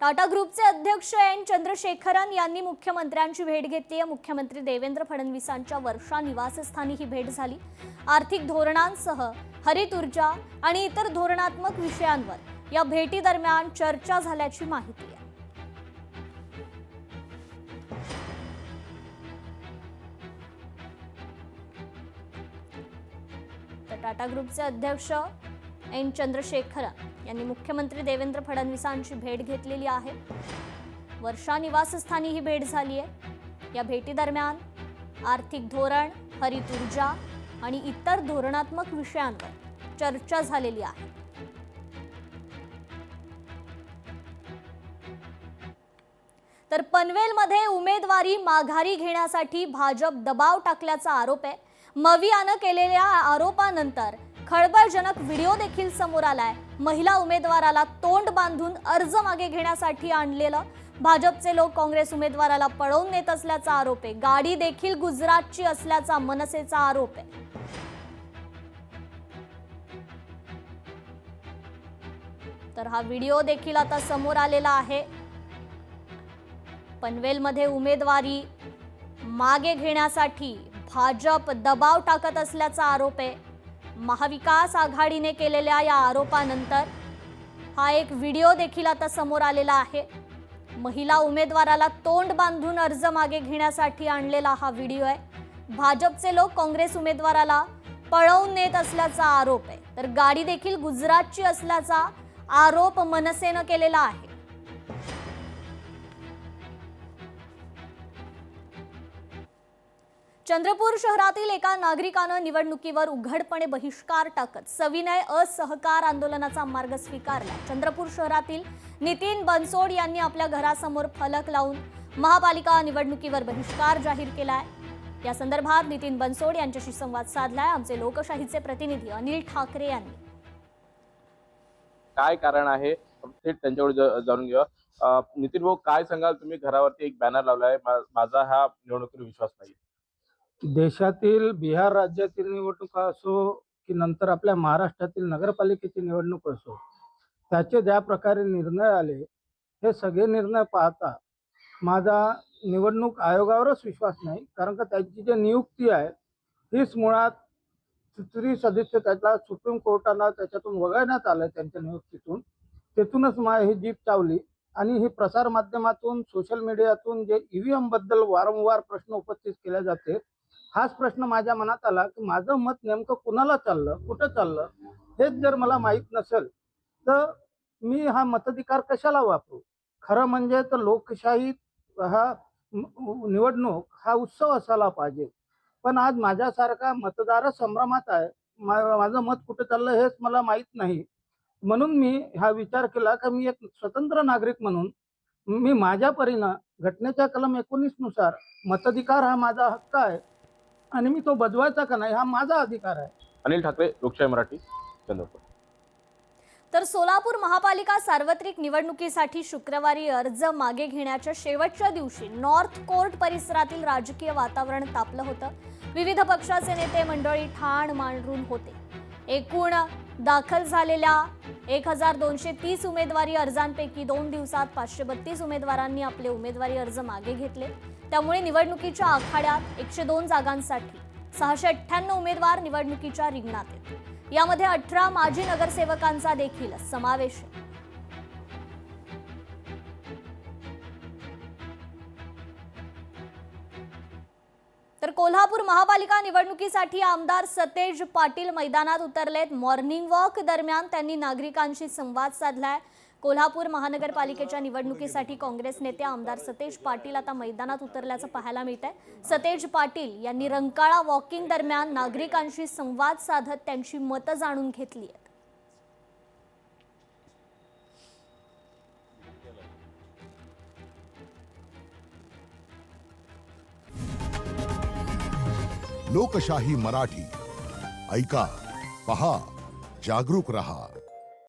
टाटा ग्रुपचे अध्यक्ष एन चंद्रशेखरन यांनी मुख्यमंत्र्यांची भेट घेतली आहे। मुख्यमंत्री देवेंद्र फडणवीसांच्या वर्षा निवासस्थानी ही भेट झाली। आर्थिक धोरणांसह हरित ऊर्जा आणि इतर धोरणात्मक विषयांवर या भेटी दरम्यान चर्चा झाल्याची माहिती आहे। टाटा ग्रुपचे अध्यक्ष एन चंद्रशेखरन यांनी मुख्यमंत्री देवेंद्र फडणवीसांची भेट घेतलेली आहे। वर्षा निवासस्थानी ही भेट झाली आहे। या भेटी दरम्यान आर्थिक धोरण, हरित ऊर्जा आणि इतर धोरणात्मक विषयांवर चर्चा झालेली आहे। तर पनवेलमध्ये उमेदवारी माघारी घेण्यासाठी भाजप दबाव टाकल्याचा आरोप आहे। मवियानं केलेल्या आरोपानंतर खळबळजनक व्हिडिओ देखील समोर आलाय। महिला उमेदवाराला तोंड बांधून अर्ज मागे घेण्यासाठी आणलेलं भाजपचे लोक काँग्रेस उमेदवाराला पळवून नेत असल्याचा आरोप आहे। गाडी देखील गुजरातची असल्याचा मनसेचा आरोप आहे। तर हा व्हिडिओ देखील आता समोर आलेला आहे। पनवेलमध्ये उमेदवारी मागे घेण्यासाठी भाजप दबाव टाकत असल्याचा आरोप आहे। महाविकास आघाडीने केलेल्या या आरोपानंतर हा एक व्हिडिओ देखील आता समोर आलेला आहे। महिला उमेदवाराला तोंड बांधून अर्ज मागे घेण्यासाठी आणलेला हा व्हिडिओ आहे। भाजपचे लोक काँग्रेस उमेदवाराला पळवून नेत असल्याचा आरोप आहे। तर गाडी देखील गुजरातची असल्याचा आरोप मनसेनं केलेला आहे। चंद्रपूर शहरातील एका नागरिकानं निवडणुकीवर उघडपणे बहिष्कार टाकत सविनय असहकार आंदोलनाचा मार्ग स्वीकारला। चंद्रपूर शहरातील नितीन बनसोड यांनी आपल्या घरासमोर फलक लावून महापालिका निवडणुकीवर बहिष्कार जाहीर केलाय। या संदर्भात नितीन बनसोड यांच्याशी संवाद साधलाय आमचे लोकशाहीचे प्रतिनिधी अनिल ठाकरे यांनी। काय कारण आहे थेट त्यांच्याकडे जाणून घेऊया। नितीन भाऊ, काय सांगाल तुम्ही? घरावरती एक बॅनर लावलाय, माझा हा निवडणुकीवर विश्वास नाही। देशातील बिहार राज्यातील निवडणुका असो की नंतर आपल्या महाराष्ट्रातील नगरपालिकेची निवडणूक असो, त्याचे ज्या प्रकारे निर्णय आले हे सगळे निर्णय पाहता माझा निवडणूक आयोगावरच विश्वास नाही। कारण का त्याची जी नियुक्ती आहे हीच मुळात त्रिसदस्य त्याला सुप्रीम कोर्टाला त्याच्यातून वगळण्यात आलं त्यांच्या नियुक्तीतून। तेथूनच ही जीप चावली आणि ही प्रसार माध्यमातून सोशल मीडियातून जे ईव्हीएम बद्दल वारंवार प्रश्न उपस्थित केले जाते, हाच प्रश्न माझ्या मनात आला की माझं मत नेमकं कुणाला चाललं, कुठं चाललं हेच जर मला माहीत नसेल तर मी हा मताधिकार कशाला वापरू। खरं म्हणजे तर लोकशाही हा निवडणूक हा उत्सव असायला पाहिजे, पण आज माझ्यासारखा मतदार संभ्रमात आहे। माझं मत कुठं चाललं हेच मला माहीत नाही। म्हणून मी हा विचार केला की मी एक स्वतंत्र नागरिक म्हणून मी माझ्या परीनं घटनेच्या कलम 19 नुसार मताधिकार हा माझा हक्क आहे आणि मी तो बजवायचा का नाही हा माझा अधिकार आहे। अनिल ठाकरे, लोकशाही मराठी, चंद्रपूर। तर सोलापूर महापालिका सार्वत्रिक निवडणुकीसाठी शुक्रवारी अर्ज मागे घेण्याच्या शेवटच्या दिवशी नॉर्थ कोर्ट परिसरातील राजकीय वातावरण तापलं होतं। विविध पक्षाचे नेते मंडळी ठाण मांडून होते। एकूण दाखल झालेल्या 1230 उमेदवारी अर्जांपैकी 2 दिवसात 532 उमेदवारांनी आपले उमेदवारी अर्ज मागे घेतले। त्यामुळे निवडणुकीच्या आखाड्यात 102 जागांसाठी 698 उमेदवार निवडणुकीच्या रिंगणात आहेत। यामध्ये 18 माजी नगरसेवकांचा देखील समावेश आहे। तर कोल्हापूर महापालिका निवडणुकीसाठी आमदार सतेज पाटील मैदानात उतरलेत। मॉर्निंग वॉक दरम्यान त्यांनी नागरिकांशी संवाद साधलाय। कोल्हापूर महानगरपालिकेच्या निवडणुकीसाठी काँग्रेस नेते आमदार सतेज पाटील आता मैदानात उतरल्याचं पाहायला मिळतंय। सतेज पाटील यांनी रंकाळा वॉकिंग दरम्यान नागरिकांशी संवाद साधत त्यांची मतं जाणून घेतली आहेत। लोकशाही मराठी ऐका, पहा, जागरूक रहा।